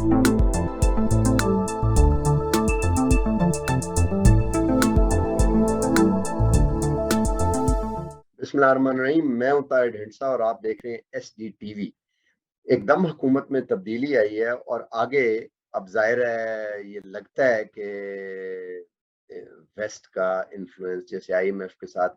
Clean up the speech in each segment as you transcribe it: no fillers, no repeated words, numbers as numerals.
बिस्मिल्लाहिर्रहमानिर्रहीम। मैं हूं ताहिर ढिंडसा और आप देख रहे हैं SDTV। एकदम हुकूमत में तब्दीली आई है और आगे अब जाहिर है ये लगता है कि वेस्ट का इन्फ्लुएंस जैसे IMF के साथ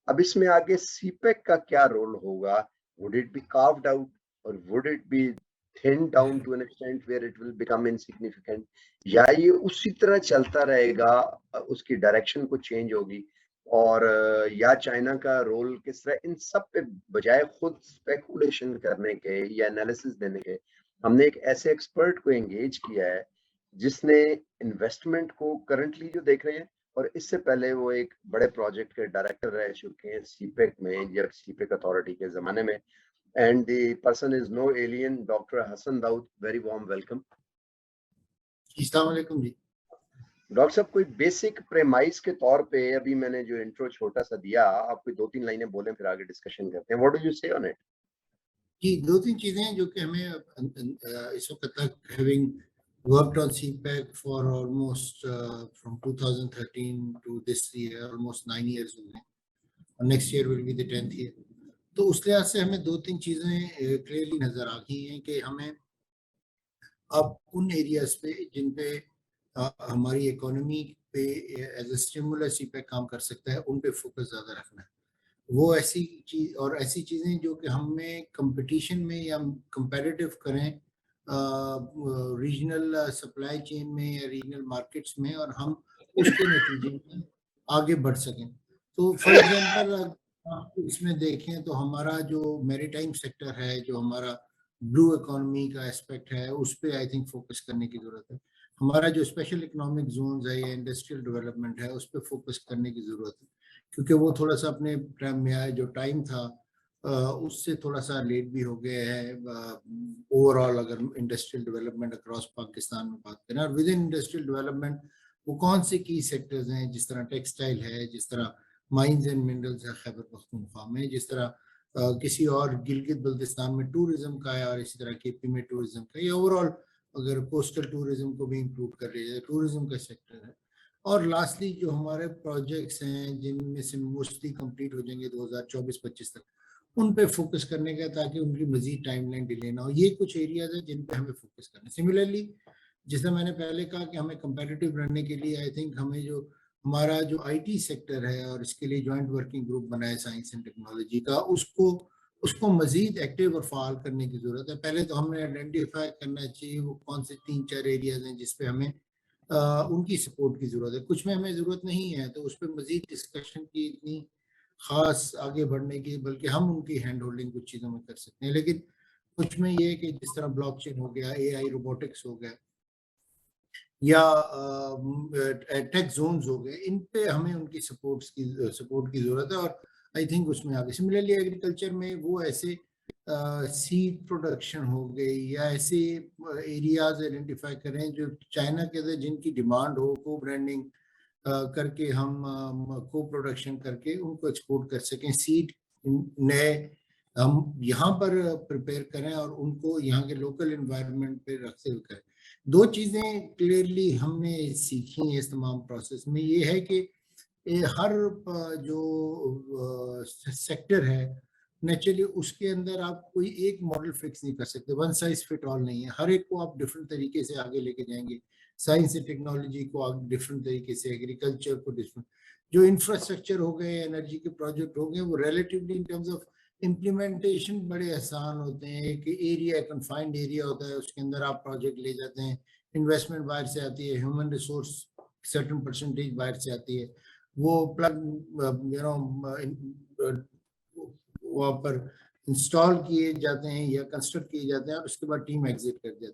अब इसमें आगे सीपेक का क्या रोल होगा। Would it be carved out और would it be thin down to an extent where it will become insignificant, या ये उसी तरह चलता रहेगा, उसकी डायरेक्शन को चेंज होगी और या चाइना का रोल किस तरह इन सब पे बजाय खुद स्पेकुलेशन करने के या एनालिसिस देने के हमने एक ऐसे एक्सपर्ट को एंगेज किया है जिसने इन्वेस्टमेंट को करंटली जो देख रहे हैं और इससे पहले वो एक बड़े प्रोजेक्ट के डायरेक्टर रह चुके हैं सीपेक में या सीपेक अथॉरिटी के जमाने में। And the person is no alien, doctor Hasan Dawood. Very warm welcome. अस्सलाम वालेकुम जी। डॉक्टर साहब, कोई बेसिक प्रेमाइस के तौर पे अभी मैंने जो इंट्रो छोटा सा दिया, आप कोई 2-3 लाइनें बोलें फिर आगे डिस्कशन करते हैं। What do you say on it? जी, 2-3 चीज़ें जो कि हमें इस वक्त तक having worked on CPEC for almost from 2013 to this year almost 9 years हो गए और next year will be the 10th year. तो उस लिहाज से हमें 2-3 चीज़ें क्लियरली नज़र आ गई हैं कि हमें अब उन एरियाज पे जिन पे हमारी इकोनॉमी पे एज ए स्टिमुलस सीपैक काम कर सकता है उन पे फोकस ज़्यादा रखना है। वो ऐसी चीज और ऐसी चीजें जो कि हमें कंपटीशन में या कंपैरेटिव करें रीजनल सप्लाई चेन में या रीजनल मार्केट्स में और हम उसके नतीजे में आगे बढ़ सकें। तो फॉर एग्जांपल आप इसमें देखें तो हमारा जो मैरीटाइम सेक्टर है, जो हमारा ब्लू इकोनॉमी का एस्पेक्ट है, उस पर आई थिंक फोकस करने की जरूरत है। हमारा जो स्पेशल इकोनॉमिक जोन्स है या इंडस्ट्रियल डेवलपमेंट है उस पर फोकस करने की जरूरत है, क्योंकि वो थोड़ा सा अपने टाइम में आया, जो टाइम था उससे थोड़ा सा लेट भी हो गया है। ओवरऑल अगर इंडस्ट्रियल डेवलपमेंट अक्रॉस पाकिस्तान में बात करें और विद इन इंडस्ट्रियल डेवलपमेंट वो कौन से की सेक्टर्स हैं, जिस तरह टेक्सटाइल है, जिस तरह माइंस एंड मिनरल्स है खैबर पख्तूनख्वा में, जिस तरह किसी और गिलगित बल्तिस्तान में टूरिज्म का है और इसी तरह KP में टूरिज्म का, या ओवरऑल अगर कोस्टल टूरिज्म को भी इंक्लूड कर लिया जाए टूरिज्म का सेक्टर है। और लास्टली जो हमारे प्रोजेक्ट्स हैं जिनमें से मोस्टली कंप्लीट हो जाएंगे 2024-25 तक, उन पे फोकस करने का ताकि उनकी मजीद टाइमलाइन डिले ना हो। ये कुछ एरियाज है जिन पे हमें फोकस करना है। सिमिलरली जैसे मैंने पहले कहा कि हमें कंपेटिटिव रहने के लिए आई थिंक हमें जो हमारा जो IT सेक्टर है और इसके लिए जॉइंट वर्किंग ग्रुप बना है साइंस एंड टेक्नोलॉजी का, उसको मजीद एक्टिव और फाल करने की जरूरत है। पहले तो हमें आइडेंटिफाई करना चाहिए वो कौन से 3-4 एरियाज हैं जिसपे हमें उनकी सपोर्ट की ज़रूरत है। कुछ में हमें ज़रूरत नहीं है तो उस पर मज़ीद डिस्कशन की इतनी ख़ास आगे बढ़ने की, बल्कि हम उनकी हैंड होल्डिंग कुछ चीज़ों में कर सकते हैं। लेकिन कुछ में ये है कि जिस तरह ब्लॉकचेन हो गया, AI रोबोटिक्स हो गया या टेक जोन्स हो गए, इन पे हमें उनकी सपोर्ट की ज़रूरत है और आई थिंक उसमें आगे। सिमिलरली एग्रीकल्चर में वो ऐसे सीड प्रोडक्शन हो गई या ऐसे एरियाज आइडेंटिफाई करें जो चाइना के अंदर जिनकी डिमांड हो, को ब्रांडिंग करके हम को प्रोडक्शन करके उनको एक्सपोर्ट कर सकें। सीड नए हम यहाँ पर प्रिपेयर करें और उनको यहाँ के लोकल एनवायरनमेंट पे रखते हुए करें। 2 चीज़ें क्लियरली हमने सीखी हैं इस तमाम प्रोसेस में। ये है कि हर जो सेक्टर है नेचुरली उसके अंदर आप कोई एक मॉडल फिक्स नहीं कर सकते, वन साइज फिट ऑल नहीं है। हर एक को आप डिफरेंट तरीके से आगे लेके जाएंगे। साइंस एंड टेक्नोलॉजी को आप डिफरेंट तरीके से, एग्रीकल्चर को डिफरेंट, जो इंफ्रास्ट्रक्चर हो गए, एनर्जी के प्रोजेक्ट हो गए, वो relatively in terms of implementation बड़े आसान होते हैं। एक एरिया, कन्फाइंड एरिया होता है, उसके अंदर आप प्रोजेक्ट ले जाते हैं, इन्वेस्टमेंट बाहर से आती है, ह्यूमन रिसोर्स सर्टन परसेंटेज बाहर से आती है, वो प्लग वहाँ पर इंस्टॉल किए जाते हैं या कंस्ट्रक्ट किए जाते हैं और उसके बाद टीम एग्जिट कर जाती है।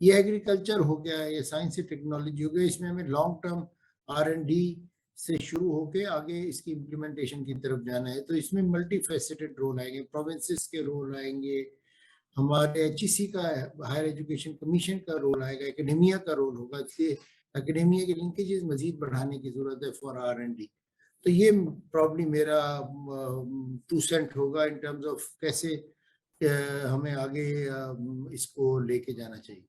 ये एग्रीकल्चर हो गया, ये साइंस एंड टेक्नोलॉजी हो गया। इसमें हमें लॉन्ग टर्म R&D से शुरू होके आगे इसकी इम्प्लीमेंटेशन की तरफ जाना है। तो इसमें मल्टी फेसेटेड रोल आएंगे, प्रोविंसेस के रोल आएंगे, हमारे HEC का हायर एजुकेशन कमीशन का रोल आएगा, एकेडेमिया का रोल होगा। इसलिए एकेडेमिया के लिंकेजेस मजीद बढ़ाने की जरूरत है फॉर R&D। तो ये प्रॉब्ली मेरा 2 सेंट होगा इन टर्म्स ऑफ कैसे हमें आगे इसको लेके जाना चाहिए।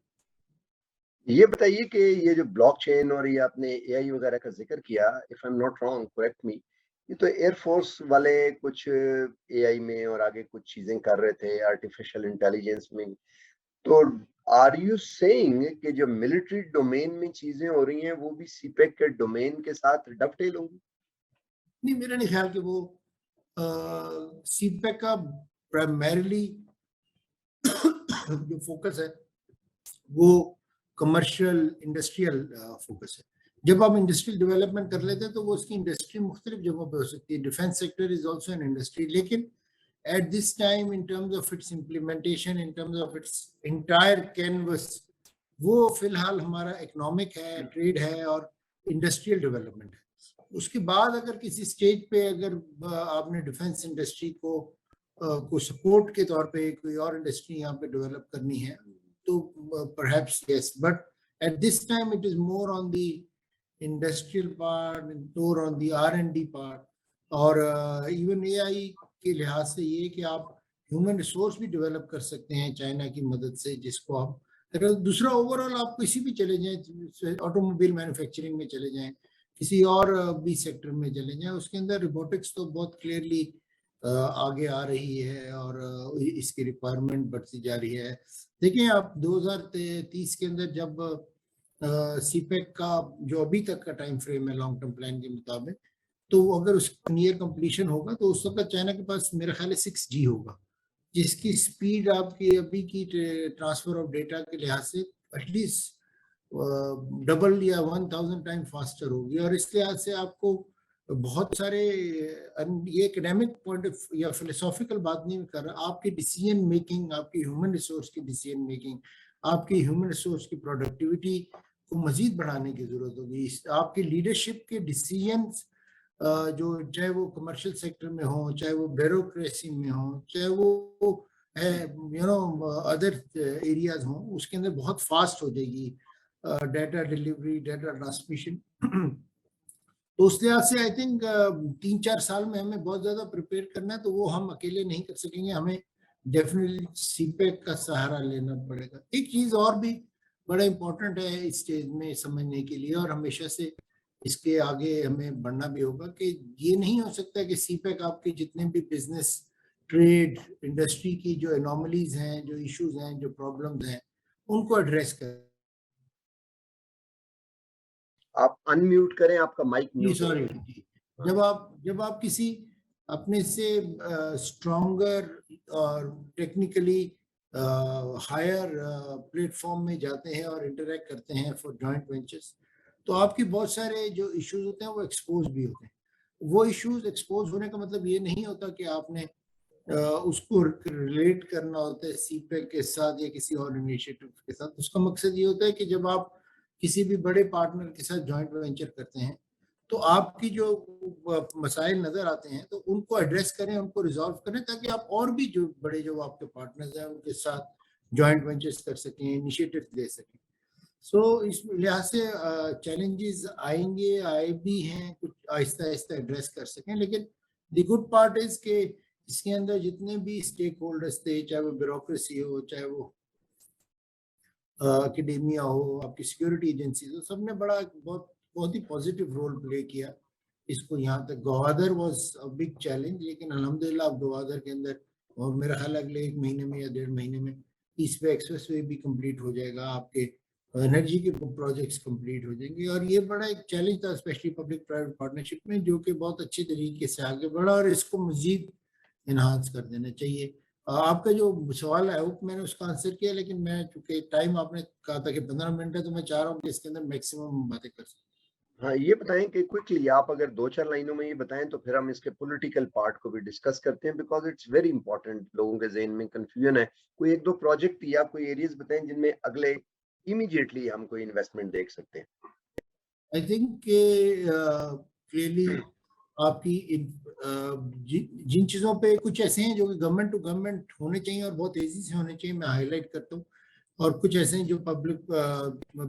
ये बताइए कि ये जो ब्लॉकचेन और ये आपने एआई वगैरह का जिक्र किया, if I am not wrong correct मी, ये तो एयरफोर्स वाले कुछ एआई में और आगे कुछ चीजें कर रहे थे आर्टिफिशियल इंटेलिजेंस में। तो आर यू सेइंग कि जो मिलिट्री डोमेन में चीजें हो रही हैं वो भी सीपेक के डोमेन के साथ डबटेल होंगी? नहीं, मेरा नहीं ख्याल कि वो सीपेक का प्राइमरीली जो फोकस है वो कमर्शियल इंडस्ट्रियल फोकस है। जब आप इंडस्ट्रियल डेवलपमेंट कर लेते हैं तो वो उसकी इंडस्ट्री मुख्तलिफ जगहों पे हो सकती है। Defence sector is also an industry, लेकिन at this time in terms of its implementation, in terms of its entire canvas, वो फिलहाल हमारा इकोनॉमिक है, ट्रेड है और इंडस्ट्रियल डेवलपमेंट है। उसके बाद अगर किसी स्टेज पे अगर आपने डिफेंस इंडस्ट्री को सपोर्ट के तौर पे कोई और इंडस्ट्री यहाँ पे डेवलप करनी है तो perhaps yes, but at this time it is more on the industrial part, more on the R&D part. और इवन एआई के लिहाज से ये कि आप ह्यूमन रिसोर्स भी डेवलप कर सकते हैं चाइना की मदद से, जिसको आप दूसरा ओवरऑल आप किसी भी चले जाएं, ऑटोमोबाइल मैन्युफैक्चरिंग में चले जाएं, किसी और भी सेक्टर में चले जाएं, उसके अंदर रोबोटिक्स तो बहुत क्लियरली आगे आ रही है और इसकी रिक्वायरमेंट बढ़ती जा रही है। देखिए आप 2030 के अंदर जब सीपेक का जो अभी तक का टाइम फ्रेम है लॉन्ग टर्म प्लान के मुताबिक, तो अगर उसका नियर कंप्लीशन होगा तो उस वक्त चाइना के पास मेरा ख्याल है 6G होगा, जिसकी स्पीड आपकी अभी की ट्रांसफर ऑफ डेटा के लिहाज से एटलीस्ट डबल या 1000 टाइम फास्टर होगी। और इस लिहाज से आपको बहुत सारे, ये एकेडमिक पॉइंट या फिलोसॉफिकल बात नहीं कर रहा, आपकी डिसीजन मेकिंग, आपकी ह्यूमन रिसोर्स की डिसीजन मेकिंग, आपकी ह्यूमन रिसोर्स की प्रोडक्टिविटी को मजीद बढ़ाने की जरूरत होगी। आपकी लीडरशिप के डिसीजन जो चाहे वो कमर्शियल सेक्टर में हो, चाहे वो ब्यूरोक्रेसी में हो, चाहे वो अदर एरियाज हो, उसके अंदर बहुत फास्ट हो जाएगी डाटा डिलीवरी, डाटा ट्रांसमिशन। तो उस लिहाज से आई थिंक 3-4 साल में हमें बहुत ज्यादा प्रिपेयर करना है, तो वो हम अकेले नहीं कर सकेंगे, हमें डेफिनेटली सीपेक का सहारा लेना पड़ेगा। एक चीज और भी बड़ा इंपॉर्टेंट है इस स्टेज में समझने के लिए, और हमेशा से इसके आगे हमें बढ़ना भी होगा, कि ये नहीं हो सकता कि सीपेक आपके जितने भी बिजनेस, ट्रेड, इंडस्ट्री की जो एनोमलीज हैं, जो इश्यूज हैं, जो प्रॉब्लम्स हैं, उनको एड्रेस कर। आप अनम्यूट करें, आपका माइक जी म्यूट हो सॉरी, रहा है। जब आप किसी अपने से स्ट्रॉन्गर और टेक्निकली हायर प्लेटफॉर्म में जाते हैं और इंटरेक्ट करते हैं फॉर जॉइंट वेंचर्स, तो आपकी बहुत सारे जो इश्यूज होते हैं वो एक्सपोज भी होते हैं। वो इश्यूज एक्सपोज होने का मतलब ये नहीं होता कि आपने उसको रिलेट करना होता है सीपेक के साथ या किसी और इनिशिएटिव के साथ। उसका मकसद ये होता है कि जब आप किसी भी बड़े पार्टनर के साथ जॉइंट वेंचर करते हैं तो आपकी जो मसाइल नजर आते हैं तो उनको एड्रेस करें, उनको रिजॉल्व करें, ताकि आप और भी जो बड़े जो आपके पार्टनर्स हैं उनके साथ जॉइंट वेंचर्स कर सकें, इनिशिएटिव ले सकें। सो इस लिहाज से चैलेंजेस आएंगे, आए भी हैं, कुछ आहिस्ता आहिस्ता एड्रेस कर सकें। लेकिन द गुड पार्ट इज के इसके अंदर जितने भी स्टेक होल्डर्स थे, चाहे वो ब्यूरोक्रेसी हो, चाहे वो एकेडेमिया हो, आपकी सिक्योरिटी एजेंसी हो, सबने बड़ा बहुत ही पॉजिटिव रोल प्ले किया इसको यहाँ तक। Gwadar was a big challenge, लेकिन अल्हम्दुलिल्लाह अब गवादर के अंदर, और मेरा ख्याल अगले 1 महीने में या 1.5 महीने में ईस्ट वे एक्सप्रेस वे भी कंप्लीट हो जाएगा, आपके एनर्जी के प्रोजेक्ट्स कंप्लीट हो जाएंगे। और ये बड़ा एक चैलेंज था स्पेशली पब्लिक प्राइवेट पार्टनरशिप में, जो कि बहुत अच्छी तरीके से आगे बढ़ा, और इसको मजीद इन्हांस कर देना चाहिए। आपका जो सवाल है वो मैंने उसका आंसर किया, लेकिन मैं चूंकि टाइम आपने कहा था कि 15 मिनट है, तो मैं चाह रहा हूँ कि इसके अंदर मैक्सिमम बातें कर सकूं। हाँ, ये बताएं कि क्विकली आप अगर 2-4 लाइनों में ये बताएं तो फिर हम इसके पॉलिटिकल पार्ट को भी डिस्कस करते हैं, बिकॉज इट्स वेरी इंपॉर्टेंट। लोगों के जहन में कंफ्यूजन है। कोई 1-2 प्रोजेक्ट या कोई एरियाज बताएं जिनमें अगले इमीडिएटली हम कोई इन्वेस्टमेंट देख सकते हैं। आई थिंक क्लियरली आपकी जिन चीज़ों पे कुछ ऐसे हैं जो कि गवर्नमेंट टू गवर्नमेंट होने चाहिए और बहुत तेजी से होने चाहिए, मैं हाईलाइट करता हूँ, और कुछ ऐसे हैं जो पब्लिक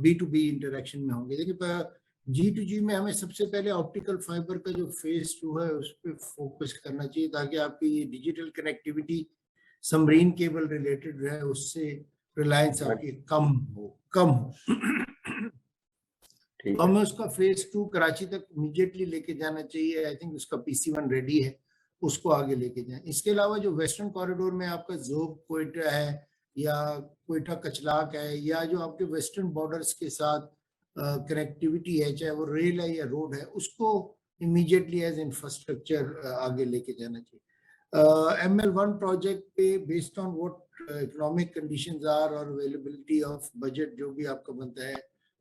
B2B इंटरेक्शन में होंगे। देखिए G2G में हमें सबसे पहले ऑप्टिकल फाइबर का जो फेज 2 है उस पर फोकस करना चाहिए, ताकि आपकी ये digital connectivity submarine cable related जो है उससे रिलायंस आपकी कम हो। ठीक तो है। हमें उसका फेज 2 कराची तक इमीडिएटली लेके जाना चाहिए। आई थिंक उसका PC1 रेडी है, उसको आगे लेके जाएं। इसके अलावा जो वेस्टर्न कॉरिडोर में आपका जोब कोयटा है या कोयटा कचलाक है, या जो आपके वेस्टर्न बॉर्डर्स के साथ कनेक्टिविटी है, चाहे वो रेल है या रोड है, उसको इमीडिएटली एज इंफ्रास्ट्रक्चर आगे लेके जाना चाहिए। ML1 प्रोजेक्ट पे based on what economic conditions are और अवेलेबिलिटी ऑफ बजट जो भी आपका बनता है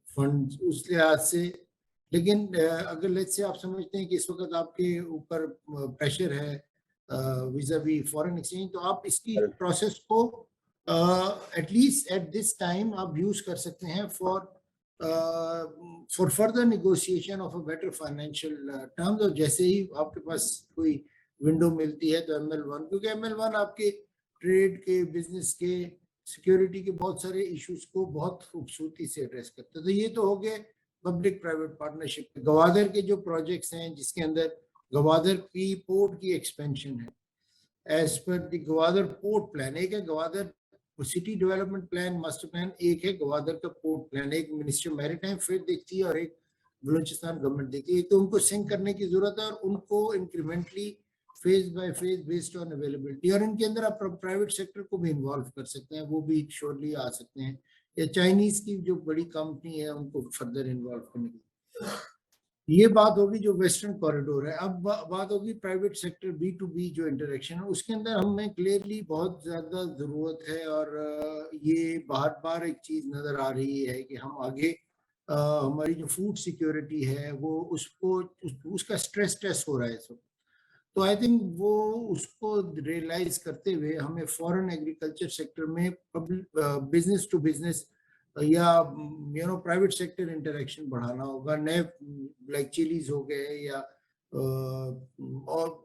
फंड उस लिहाज से। लेकिन अगर लेट्स से आप समझते हैं कि इस वक्त आपके ऊपर प्रेशर है विजा वी फॉरेन एक्सचेंज, तो आप इसकी प्रोसेस को एटलीस्ट एट दिस टाइम आप यूज कर सकते हैं for further negotiation of a better financial terms. और जैसे ही आपके पास कोई विंडो मिलती है तो ML1, क्योंकि ML1 आपके ट्रेड के, बिजनेस के, सिक्योरिटी के बहुत सारे इश्यूज को बहुत खूबसूरती से एड्रेस करते हैं। तो ये तो हो गए पब्लिक प्राइवेट पार्टनरशिप। गवादर के जो प्रोजेक्ट्स हैं जिसके अंदर गवादर की पोर्ट की एक्सपेंशन है as per the Gwadar port plan, एक है Gwadar city development plan master plan, एक है गवादर का पोर्ट प्लान, एक मिनिस्ट्री मैरीटाइम फिर देखती है और एक बलूचिस्तान गवर्नमेंट देखती है। तो उनको सिंक करने की जरूरत है और उनको incrementally phase by phase based on availability, और इनके अंदर आप प्राइवेट सेक्टर को भी इन्वॉल्व कर सकते हैं, वो भी श्योरली आ सकते हैं, या चाइनीज की जो बड़ी कंपनी है उनको फर्दर इन्वॉल्व करने की। ये बात होगी जो वेस्टर्न कॉरिडोर है। अब बात होगी प्राइवेट सेक्टर B2B जो इंटरेक्शन है, उसके अंदर हमें क्लियरली बहुत ज्यादा जरूरत है। और ये बार बार एक चीज नजर आ रही है कि हम आगे हमारी जो फूड सिक्योरिटी है वो उसका स्ट्रेस टेस्ट हो रहा है इस वक्त। तो आई थिंक वो उसको रियलाइज करते हुए हमें फॉरेन एग्रीकल्चर सेक्टर में बिजनेस टू बिजनेस या प्राइवेट सेक्टर इंटरेक्शन बढ़ाना होगा। नए लाइक चिलीज हो गए या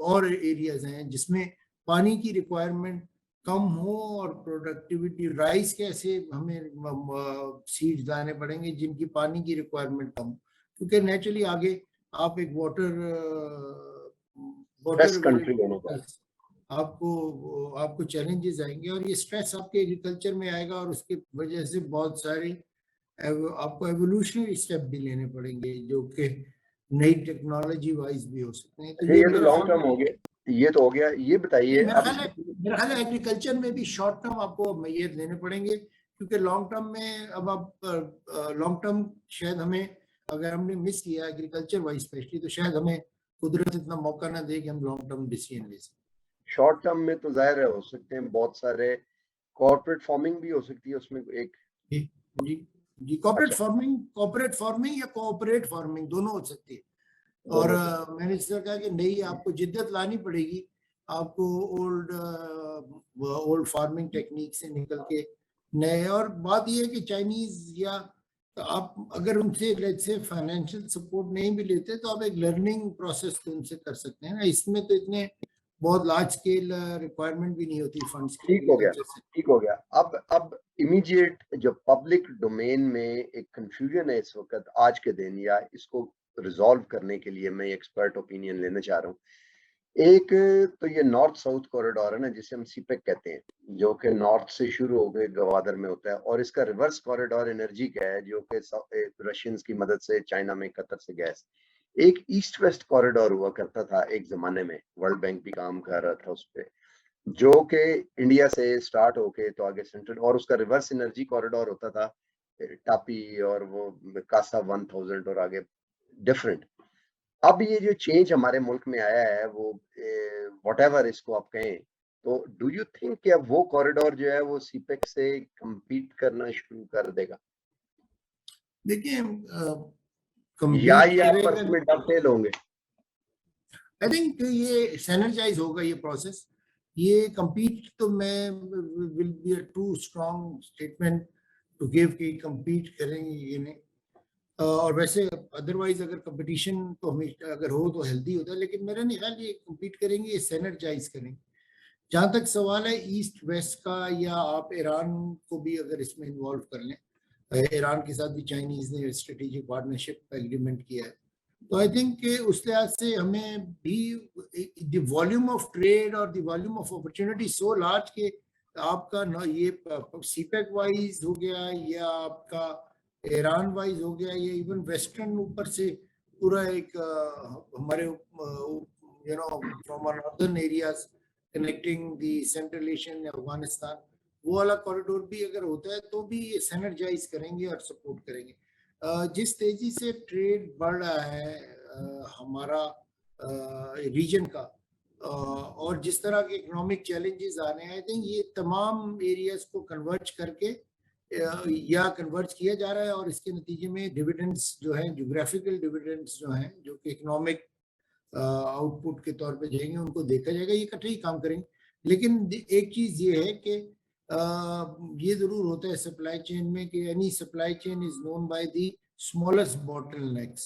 और एरियाज हैं जिसमें पानी की रिक्वायरमेंट कम हो और प्रोडक्टिविटी राइस के ऐसे हमें सीड्स लाने पड़ेंगे जिनकी पानी की रिक्वायरमेंट कम, क्योंकि नेचुरली आगे आप एक वाटर कंट्री होने का आपको चैलेंजेस आएंगे और ये स्ट्रेस आपके एग्रीकल्चर में आएगा और उसके वजह से बहुत सारे आपको एवोल्यूशनरी स्टेप भी लेने पड़ेंगे जो कि नई टेक्नोलॉजी वाइज भी हो सकते हैं। तो ये तो लॉन्ग टर्म हो गया, ये तो हो गया। ये बताइए मेरा ख्याल है एग्रीकल्चर में भी शॉर्ट टर्म आपको मैयर लेने पड़ेंगे, क्योंकि लॉन्ग टर्म में अब आप लॉन्ग टर्म शायद हमें, अगर हमने मिस किया एग्रीकल्चर वाइज स्पेशली, तो शायद हमें कुदरत इतना मौका ना दे कि हम लॉन्ग टर्म डिसीजन ले सकें। शॉर्ट टर्म में तो जाहिर है हो सकते हैं बहुत सारे, कॉर्पोरेट फार्मिंग भी हो सकती है उसमें एक। जी कॉर्पोरेट फार्मिंग या कोऑपरेट फार्मिंग दोनों हो सकती है। और मैंने इस तरह कहा कि नई आपको जिद्दत लानी पड़ेगी, आपको ओल्ड फार्मिंग टेक्निक से निकल के नए। और बात यह है कि चाइनीज या आप अगर उनसे लेट्स से फाइनेंशियल सपोर्ट नहीं भी लेते तो आप एक लर्निंग प्रोसेस तो उनसे कर सकते हैं ना। इसमें तो इतने बहुत लार्ज स्केल रिक्वायरमेंट भी नहीं होती फंड्स की। ठीक हो गया। अब इमीडिएट जो पब्लिक डोमेन में एक कंफ्यूजन है इस वक्त आज के दिन, या इसको रिजॉल्व करने के लिए मैं एक्सपर्ट ओपिनियन लेना चाह रहा हूँ। एक तो ये नॉर्थ साउथ कॉरिडोर है ना, जिसे हम सीपेक कहते हैं, जो कि नॉर्थ से शुरू होकर गवादर में होता है, और इसका रिवर्स कॉरिडोर एनर्जी का है जो कि रशियंस की मदद से चाइना में कतर से गैस। एक ईस्ट वेस्ट कॉरिडोर हुआ करता था एक जमाने में, वर्ल्ड बैंक भी काम कर रहा था उस पर, जो कि इंडिया से स्टार्ट होके तो आगे सेंट्रल, और उसका रिवर्स एनर्जी कॉरिडोर होता था टापी और वो कासा 1000 और आगे डिफरेंट। अब ये जो चेंज हमारे मुल्क में आया है वो व्हाटएवर इसको आप कहें, तो डू यू थिंक कि अब वो कॉरिडोर जो है वो सीपेक से कम्पीट करना शुरू कर देगा? देखिए या ये आपस में डबटेल होंगे? आई थिंक ये सैनिटाइज होगा ये प्रोसेस। ये कम्पीट तो मैं will be a too strong statement to give कि कम्पीट करेंगे ये नहीं। और वैसे अदरवाइज अगर कंपटीशन तो हमेशा अगर हो तो हेल्दी होता है, लेकिन मेरा नहीं ख्याल ये कम्पीट करेंगे, ये सैनिटाइज करेंगे। जहाँ तक सवाल है ईस्ट वेस्ट का, या आप ईरान को भी अगर इसमें इन्वॉल्व कर लें, ईरान के साथ भी चाइनीज ने स्ट्रेटेजिक पार्टनरशिप एग्रीमेंट किया है, तो आई थिंक उस लिहाज से हमें भी द वॉल्यूम ऑफ ट्रेड और the volume of opportunity so large कि आपका ये सीपेक वाइज हो गया या आपका ईरान वाइज हो गया, या इवन वेस्टर्न ऊपर से पूरा एक हमारे from our northern areas connecting the Central Asian Afghanistan, वो वाला कॉरिडोर भी अगर होता है तो भी ये सिनर्जाइज करेंगे और सपोर्ट करेंगे। जिस तेजी से ट्रेड बढ़ रहा है हमारा रीजन का, और जिस तरह के इकोनॉमिक चैलेंजेस आ रहे हैं, आई थिंक ये तमाम एरियाज को कन्वर्ज करके या कन्वर्ज किया जा रहा है, और इसके नतीजे में डिविडेंड्स जो है, ज्योग्राफिकल डिविडेंड्स जो हैं, जो कि इकोनॉमिक आउटपुट के तौर पे जाएंगे, उनको देखा जाएगा। ये इकट्ठे ही काम करेंगे। लेकिन एक चीज ये है कि ये जरूर होता है सप्लाई चेन में कि any supply chain is known by the smallest bottlenecks.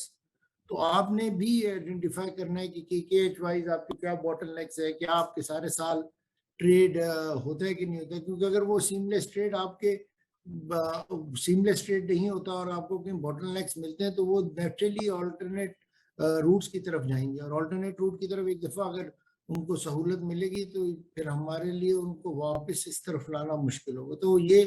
तो आपने भी आइडेंटिफाई करना है कि केएच वाइज आपके क्या बॉटलनेक्स है, क्या आपके सारे साल ट्रेड होता है कि नहीं होता है। क्योंकि अगर वो सीमलेस ट्रेड आपके सीमलेस ट्रेड नहीं होता और आपको कहीं बॉटलनेक्स मिलते हैं, तो वो नेचुरली ऑल्टरनेट रूट्स की तरफ जाएंगे, और ऑल्टरनेट रूट की तरफ एक दफा अगर उनको सहूलत मिलेगी तो फिर हमारे लिए उनको वापस इस तरफ लाना मुश्किल होगा। तो ये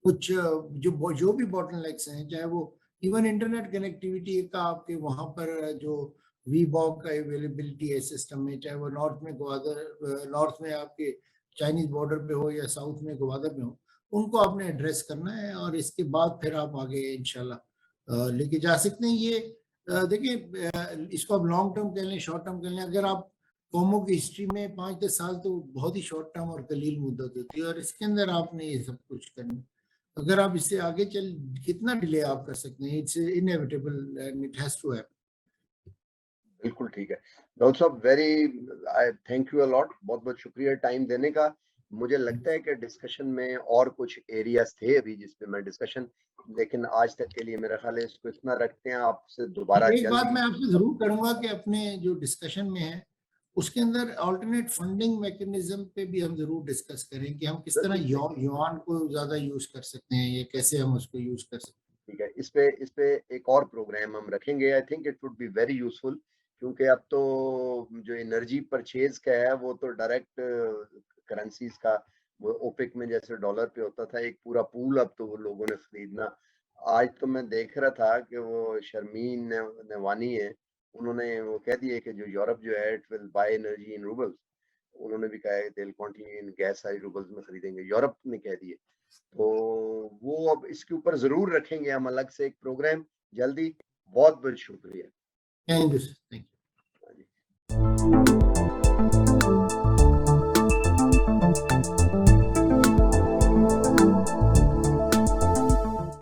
कुछ जो भी बॉटलनेक्स हैं, चाहे वो इवन इंटरनेट कनेक्टिविटी का आपके वहां पर जो वीबॉक का अवेलेबिलिटी है सिस्टम में, चाहे वो नॉर्थ में आपके चाइनीज बॉर्डर पे हो या साउथ में ग्वादर में हो, उनको आपने एड्रेस करना है, और इसके बाद फिर आप आगे इंशाल्लाह लेके जा सकते हैं। ये देखिए, इसको आप लॉन्ग टर्म कह लें, शॉर्ट टर्म कह लें, अगर आप कौमों की हिस्ट्री में 5-10 साल तो बहुत ही शॉर्ट टर्म और कलील मुद्दत होती है, और इसके अंदर आपने ये सब कुछ करना। अगर आप इससे आगे चल, कितना डिले आप कर सकते हैं, it's inevitable and it has to happen. बिल्कुल ठीक है डॉक्टर साहब, I thank you a lot, बहुत बहुत शुक्रिया टाइम देने का। मुझे लगता है कि डिस्कशन में और कुछ एरियाज थे अभी जिसपे मैं डिस्कशन, लेकिन आज तक के लिए मेरा ख्याल है इसको इतना रखते हैं। आपसे दोबारा एक बात मैं जल्दी आपसे जरूर करूंगा कि अपने जो डिस्कशन में है उसके अंदर अल्टरनेट फंडिंग मैकेनिज्म पे भी हम जरूर डिस्कस करें कि हम किस तरह युआन को ज्यादा यूज कर सकते हैं, या कैसे हम उसको यूज कर सकते हैं। ठीक है, इस पे एक और प्रोग्राम हम रखेंगे। I think it would be very useful, क्योंकि अब तो जो एनर्जी परचेज का है वो तो डायरेक्ट करेंसीज का, वो ओपेक में जैसे डॉलर पे होता था एक पूरा पूल, अब तो वो लोगों ने खरीदना। आज तो मैं देख रहा था कि वो शर्मीन नवानी है, उन्होंने वो कह दिए कि जो यूरोप जो है it will by energy in roubles. उन्होंने भी कहा है दिल कंटिन्यू इन गैस सारी रूबल्स में खरीदेंगे, यूरोप ने कह दिए। तो वो अब इसके ऊपर जरूर रखेंगे हम अलग से एक प्रोग्राम जल्दी। बहुत बहुत शुक्रिया। Thank you.